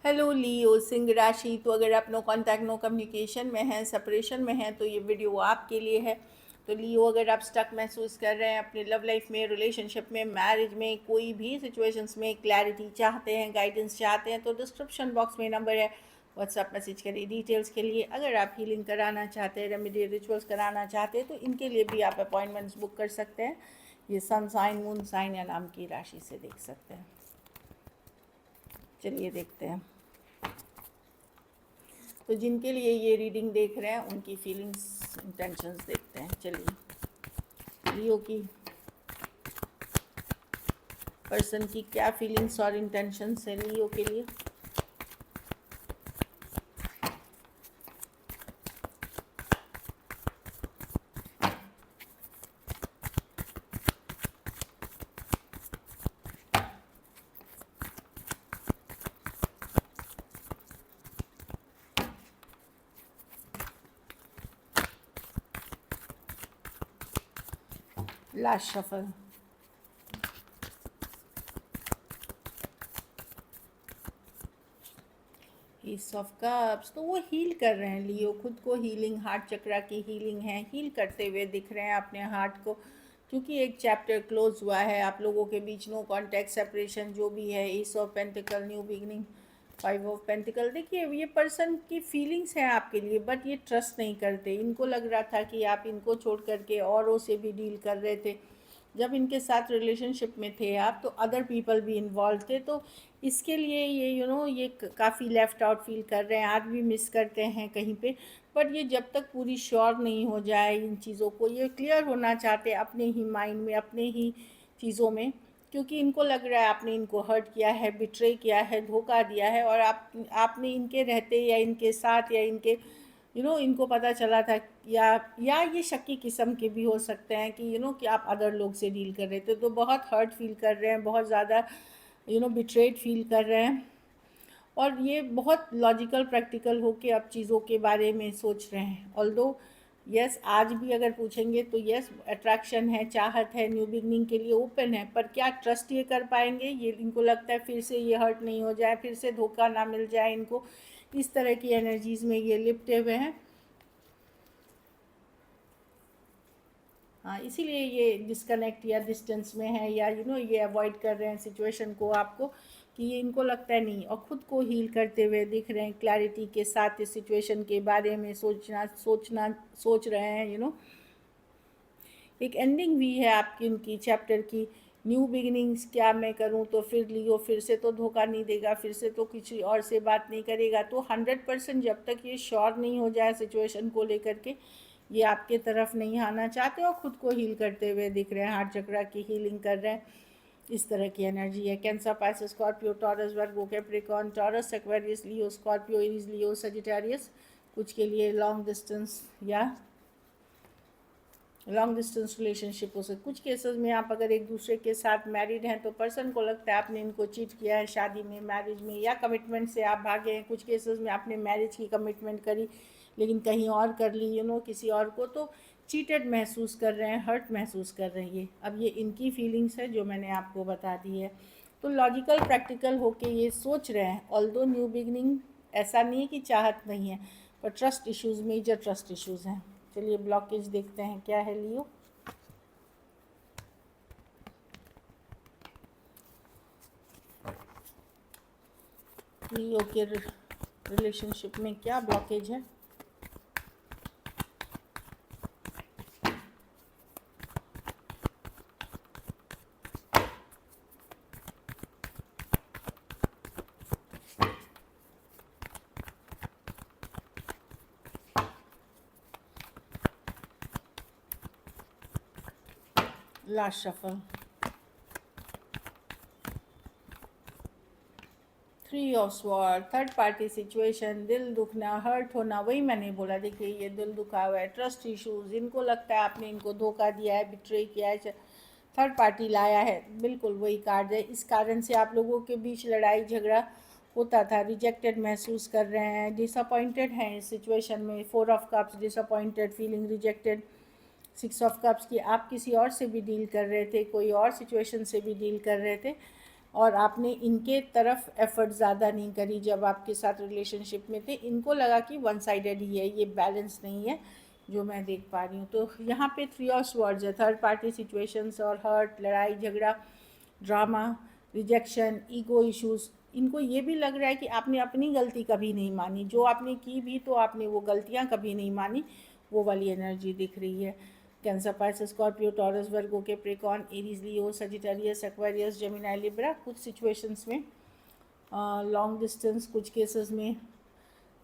Hello लियो सिंह राशि। तो अगर आप नो कांटेक्ट नो कम्युनिकेशन में हैं, सेपरेशन में हैं, तो ये वीडियो आपके लिए है। तो लियो, अगर आप स्टक महसूस कर रहे हैं अपनी लव लाइफ में, रिलेशनशिप में, मैरिज में, कोई भी सिचुएशंस में क्लैरिटी चाहते हैं, गाइडेंस चाहते हैं, तो डिस्क्रिप्शन बॉक्स में नंबर है, व्हाट्सएप मैसेज करिए डिटेल्स के लिए। अगर आप हीलिंग कराना चाहते हैं, रेमेडी रिचुअल्स कराना चाहते हैं, तो इनके लिए भी आप अपॉइंटमेंट्स बुक कर सकते हैं। ये सन साइन, मून साइन या नाम की राशि से देख सकते हैं। चलिए देखते हैं। तो जिनके लिए ये रीडिंग देख रहे हैं उनकी फीलिंग्स, इंटेंशंस देखते हैं। चलिए, लियो की पर्सन की क्या फीलिंग्स और इंटेंशंस है लियो के लिए। Last shuffle. Is of cups. तो वो हील कर रहे हैं लियो, खुद को हीलिंग, हार्ट चक्रा की हीलिंग है, हील करते हुए दिख रहे हैं अपने हार्ट को, क्योंकि एक चैप्टर क्लोज हुआ है आप लोगों के बीच। नो कॉन्टैक्ट, सेपरेशन जो भी है, ace of pentacle, new beginning, 5 of pentacle. देखिए, ये पर्सन की फीलिंग्स हैं आपके लिए, बट ये ट्रस्ट नहीं करते। इनको लग रहा था कि आप इनको छोड़ करके औरों से भी डील कर रहे थे। जब इनके साथ रिलेशनशिप में थे आप, तो अदर पीपल भी इन्वॉल्व थे। तो इसके लिए ये ये काफ़ी लेफ़्ट आउट फील कर रहे हैं, आज भी मिस करते हैं कहीं पे। बट ये जब तक पूरी श्योर नहीं हो जाए इन चीज़ों को, ये क्लियर होना चाहते अपने ही माइंड में, अपने ही चीज़ों में, क्योंकि इनको लग रहा है आपने इनको हर्ट किया है, बिट्रे किया है, धोखा दिया है। और आपने इनके रहते या इनके साथ या इनके इनको पता चला था, या ये शक्की किस्म के भी हो सकते हैं कि कि आप अदर लोग से डील कर रहे थे, तो बहुत हर्ट फील कर रहे हैं, बहुत ज़्यादा बिट्रेड फील कर रहे हैं। और ये बहुत लॉजिकल प्रैक्टिकल होके अब चीज़ों के बारे में सोच रहे हैं। ऑल्दो यस, आज भी अगर पूछेंगे तो यस, अट्रैक्शन है, चाहत है, न्यू बिगनिंग के लिए ओपन है, पर क्या ट्रस्ट ये कर पाएंगे? ये इनको लगता है फिर से ये हर्ट नहीं हो जाए, फिर से धोखा ना मिल जाए इनको। इस तरह की एनर्जीज़ में ये लिपटे हुए हैं। हाँ, इसीलिए ये डिस्कनेक्ट या डिस्टेंस में है, या ये अवॉइड कर रहे हैं सिचुएशन को आपको, कि ये इनको लगता है नहीं। और ख़ुद को हील करते हुए दिख रहे हैं, क्लैरिटी के साथ इस सिचुएशन के बारे में सोच रहे हैं। एक एंडिंग भी है आपकी उनकी चैप्टर की, न्यू बिगिनिंग्स। क्या मैं करूं? तो फिर लियो फिर से तो धोखा नहीं देगा, फिर से तो किसी और से बात नहीं करेगा। तो 100% जब तक ये श्योर नहीं हो जाए सिचुएशन को लेकर के, ये आपके तरफ नहीं आना चाहते और ख़ुद को हील करते हुए दिख रहे हैं, हार्ट चक्रा की हीलिंग कर रहे हैं। इस तरह की एनर्जी है। Cancer, Pisces, Scorpio, Taurus, Virgo, Capricorn, taurus, Aquarius, लियो, स्कॉर्पियो, एरीज, लियो, सजिटेरियस। कुछ के लिए लॉन्ग डिस्टेंस या लॉन्ग डिस्टेंस रिलेशनशिप हो सकता। कुछ केसेस में आप अगर एक दूसरे के साथ मैरिड हैं, तो पर्सन को लगता है आपने इनको चीट किया है शादी में, मैरिज में, या कमिटमेंट से आप भागे हैं। कुछ केसेस में आपने मैरिज की कमिटमेंट करी लेकिन कहीं और कर ली, किसी और को, तो चीटेड महसूस कर रहे हैं, हर्ट महसूस कर रही है। अब ये इनकी फीलिंग्स है जो मैंने आपको बता दी है। तो लॉजिकल प्रैक्टिकल होके ये सोच रहे हैं, ऑल्दो न्यू बिगनिंग, ऐसा नहीं है कि चाहत नहीं है, पर trust issues, major trust issues हैं। चलिए ब्लॉकेज देखते हैं क्या है लियो। लियो के रिलेशनशिप में क्या ब्लॉकेज है? Last shuffle. 3 of sword, third party situation, दिल दुखना, हर्ट होना। वही मैंने बोला, देखिए ये दिल दुखा हुआ है, ट्रस्ट इश्यूज, इनको लगता है आपने इनको धोखा दिया है, बिट्रे किया है, थर्ड पार्टी लाया है। बिल्कुल वही कार्ड है। इस कारण से आप लोगों के बीच लड़ाई झगड़ा होता था, रिजेक्टेड महसूस कर रहे हैं, डिसअपॉइंटेड हैं इस सिचुएशन में। 4 of cups, disappointed, feeling rejected. 6 of cups की आप किसी और से भी डील कर रहे थे, कोई और सिचुएशन से भी डील कर रहे थे, और आपने इनके तरफ एफर्ट ज़्यादा नहीं करी जब आपके साथ रिलेशनशिप में थे। इनको लगा कि वन साइडेड ही है, ये बैलेंस नहीं है जो मैं देख पा रही हूँ। तो यहाँ पे 3 ऑफ स्वॉर्ड्स है, थर्ड पार्टी सिचुएशंस और हर्ट, लड़ाई झगड़ा, ड्रामा, रिजेक्शन, ईगो इश्यूज़। इनको ये भी लग रहा है कि आपने अपनी गलती कभी नहीं मानी, जो आपने की भी तो आपने वो गलतियाँ कभी नहीं मानी, वो वाली एनर्जी दिख रही है। Cancer, Pisces, Scorpio, Taurus, Virgo, Capricorn, Aries, लियो, सजिटेरियस, एक्वेरियस, जेमिनी, लिब्रा। कुछ सिचुएशंस में लॉन्ग डिस्टेंस, कुछ केसेस में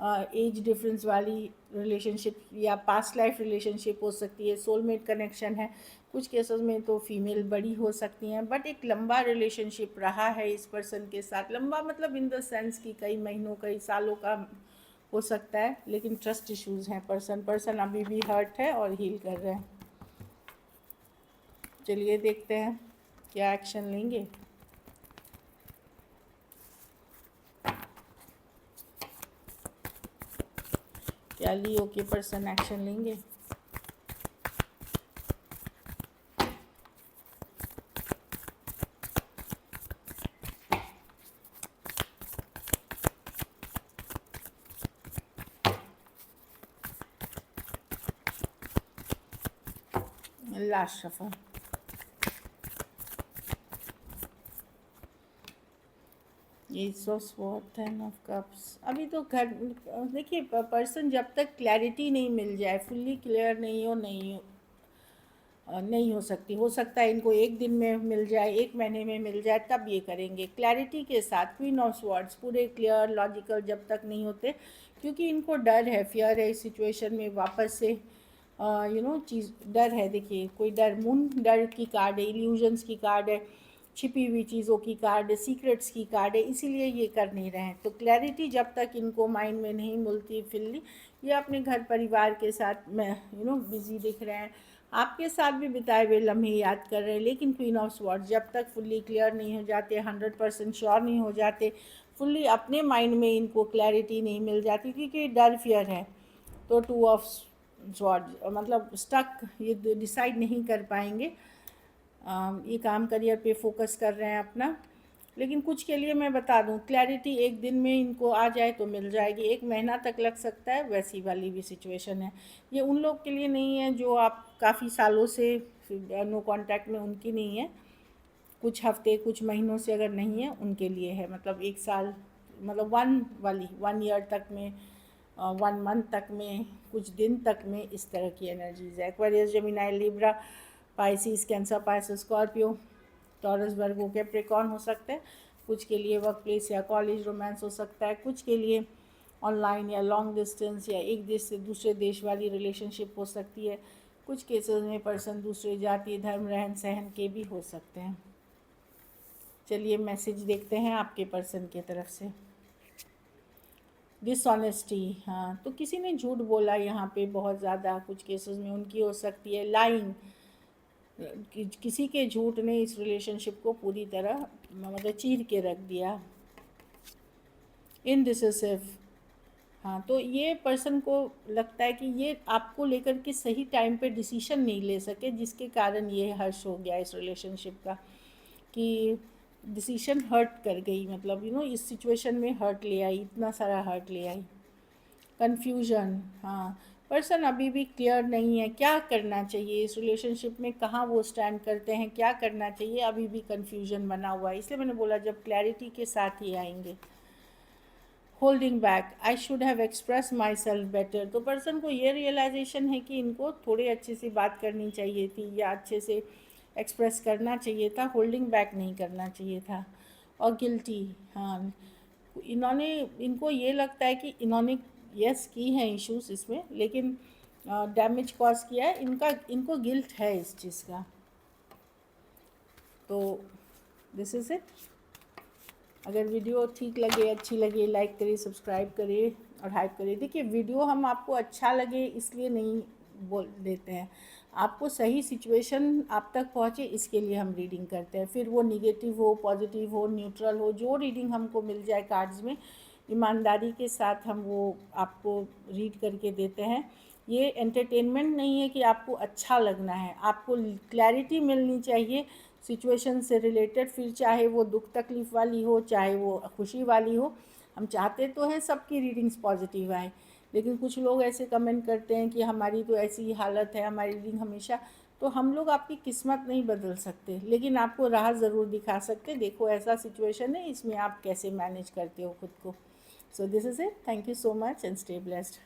एज डिफरेंस वाली रिलेशनशिप या पास्ट लाइफ रिलेशनशिप हो सकती है, सोलमेट कनेक्शन है। कुछ केसेस में तो फीमेल बड़ी हो सकती हैं, बट एक लंबा रिलेशनशिप रहा है इस पर्सन के साथ। लंबा मतलब इन द सेंस कि कई महीनों कई सालों का हो सकता है, लेकिन ट्रस्ट इश्यूज़ हैं। पर्सन अभी भी हर्ट है और हील कर रहे हैं। चलिए देखते हैं क्या एक्शन लेंगे। क्या लियो के पर्सन एक्शन लेंगे? लास्ट सफर। Ace of sword, 10 of cups. अभी तो घर देखिए, पर्सन जब तक क्लैरिटी नहीं मिल जाए, फुल्ली क्लियर नहीं हो सकती। हो सकता है इनको एक दिन में मिल जाए, एक महीने में मिल जाए, तब ये करेंगे क्लैरिटी के साथ। क्वीन ऑफ स्वॉर्ड्स पूरे क्लियर लॉजिकल जब तक नहीं होते, क्योंकि इनको डर है, फियर है इस सिचुएशन में वापस से चीज़ डर है। देखिए कोई डर, मून डर की कार्ड है, इल्यूजन्स की कार्ड है, छिपी हुई चीज़ों की कार्ड है, सीक्रेट्स की कार्ड है, इसीलिए ये कर नहीं रहे हैं। तो क्लैरिटी जब तक इनको माइंड में नहीं मिलती फिल्ली, ये अपने घर परिवार के साथ में बिजी दिख रहे हैं, आपके साथ भी बिताए हुए लम्हे याद कर रहे हैं। लेकिन क्वीन ऑफ स्वॉर्ड्स जब तक फुल्ली क्लियर नहीं हो जाते, 100% श्योर नहीं हो जाते, फुल्ली अपने माइंड में इनको क्लैरिटी नहीं मिल जाती, क्योंकि डर फियर है। तो 2 ऑफ स्वॉर्ड्स मतलब स्टक, ये डिसाइड नहीं कर पाएंगे। ये काम करियर पे फोकस कर रहे हैं अपना। लेकिन कुछ के लिए मैं बता दूं, क्लैरिटी एक दिन में इनको आ जाए तो मिल जाएगी, एक महीना तक लग सकता है, वैसी वाली भी सिचुएशन है। ये उन लोग के लिए नहीं है जो आप काफ़ी सालों से नो कांटेक्ट में, उनकी नहीं है। कुछ हफ्ते कुछ महीनों से अगर नहीं है, उनके लिए है। मतलब 1 साल, मतलब 1 ईयर तक में, 1 मंथ तक में, कुछ दिन तक में, इस तरह की एनर्जीज है। Aquarius, Gemini, Libra, Pisces, Cancer, Pisces, Scorpio, Taurus, Virgo, Capricorn हो सकते हैं। कुछ के लिए वर्क प्लेस या कॉलेज रोमांस हो सकता है, कुछ के लिए ऑनलाइन या लॉन्ग डिस्टेंस या एक देश से दूसरे देश वाली रिलेशनशिप हो सकती है। कुछ केसेस में पर्सन दूसरे जाति, धर्म, रहन सहन के भी हो सकते हैं। चलिए मैसेज देखते हैं आपके पर्सन की तरफ से। डिसऑनेस्टी, हाँ, तो किसी ने झूठ बोला यहाँ पे बहुत ज़्यादा, कुछ केसेस में उनकी हो सकती है। लाइंग, किसी के झूठ ने इस रिलेशनशिप को पूरी तरह मतलब चीर के रख दिया। इनडिसिसिव, हाँ, तो ये पर्सन को लगता है कि ये आपको लेकर के सही टाइम पे डिसीजन नहीं ले सके, जिसके कारण ये हर्ष हो गया इस रिलेशनशिप का, कि डिसीजन हर्ट कर गई, मतलब इस सिचुएशन में हर्ट ले आई, इतना सारा हर्ट ले आई। कन्फ्यूजन, हाँ, पर्सन अभी भी क्लियर नहीं है क्या करना चाहिए इस रिलेशनशिप में, कहाँ वो स्टैंड करते हैं, क्या करना चाहिए, अभी भी कन्फ्यूजन बना हुआ है। इसलिए मैंने बोला जब क्लैरिटी के साथ ही आएंगे। Holding back, I should have express my self better, तो पर्सन को ये रियलाइजेशन है कि इनको थोड़े अच्छे से बात करनी चाहिए थी या अच्छे से एक्सप्रेस करना चाहिए था, होल्डिंग बैक नहीं करना चाहिए था। और गिल्टी, हाँ, इनको ये लगता है कि इन्होंने यस की हैं इश्यूज इसमें, लेकिन डैमेज कॉज किया है, इनको गिल्ट है इस चीज़ का। तो दिस इज़ इट। अगर वीडियो ठीक लगे, अच्छी लगे, लाइक करिए, सब्सक्राइब करिए और हाइप करिए। देखिए वीडियो हम आपको अच्छा लगे इसलिए नहीं बोल देते हैं, आपको सही सिचुएशन आप तक पहुँचे इसके लिए हम रीडिंग करते हैं। फिर वो निगेटिव हो, पॉजिटिव हो, न्यूट्रल हो, जो रीडिंग हमको मिल जाए कार्ड्स में, ईमानदारी के साथ हम वो आपको रीड करके देते हैं। ये एंटरटेनमेंट नहीं है कि आपको अच्छा लगना है, आपको क्लैरिटी मिलनी चाहिए सिचुएशन से रिलेटेड, फिर चाहे वो दुख तकलीफ़ वाली हो चाहे वो खुशी वाली हो। हम चाहते तो हैं सबकी रीडिंग्स पॉजिटिव आए, लेकिन कुछ लोग ऐसे कमेंट करते हैं कि हमारी तो ऐसी ही हालत है, हमारी रीडिंग हमेशा। तो हम लोग आपकी किस्मत नहीं बदल सकते, लेकिन आपको राह ज़रूर दिखा सकते, देखो ऐसा सिचुएशन है, इसमें आप कैसे मैनेज करते हो खुद को। So this is it, thank you so much and stay blessed.